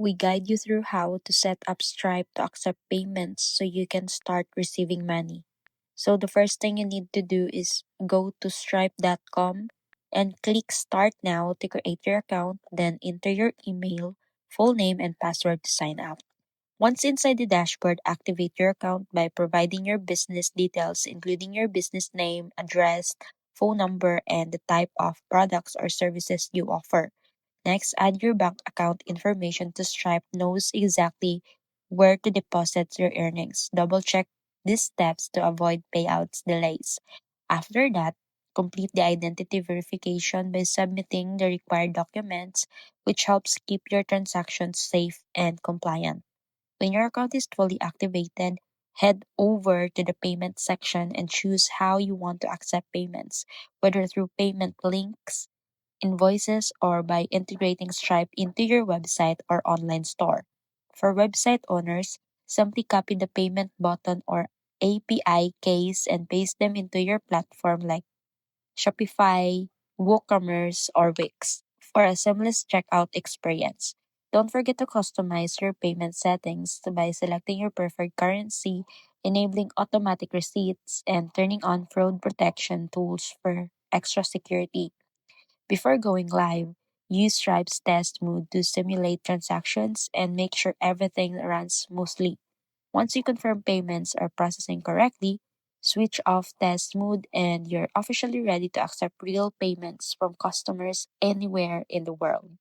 we guide you through how to set up Stripe to accept payments so you can start receiving money. So the first thing you need to do is go to stripe.com and click Start Now to create your account, then enter your email, full name, and password to sign up. Once inside the dashboard, activate your account by providing your business details, including your business name, address, phone number, and the type of products or services you offer. Next, add your bank account information to Stripe knows exactly where to deposit your earnings. Double check these steps to avoid payouts delays. After that, complete the identity verification by submitting the required documents, which helps keep your transactions safe and compliant. When your account is fully activated, head over to the payment section and choose how you want to accept payments, whether through payment links, invoices, or by integrating Stripe into your website or online store. For website owners, simply copy the payment button or API keys and paste them into your platform like Shopify, WooCommerce, or Wix for a seamless checkout experience. Don't forget to customize your payment settings by selecting your preferred currency, enabling automatic receipts, and turning on fraud protection tools for extra security. Before going live, use Stripe's test mode to simulate transactions and make sure everything runs smoothly. Once you confirm payments are processing correctly, switch off test mode and you're officially ready to accept real payments from customers anywhere in the world.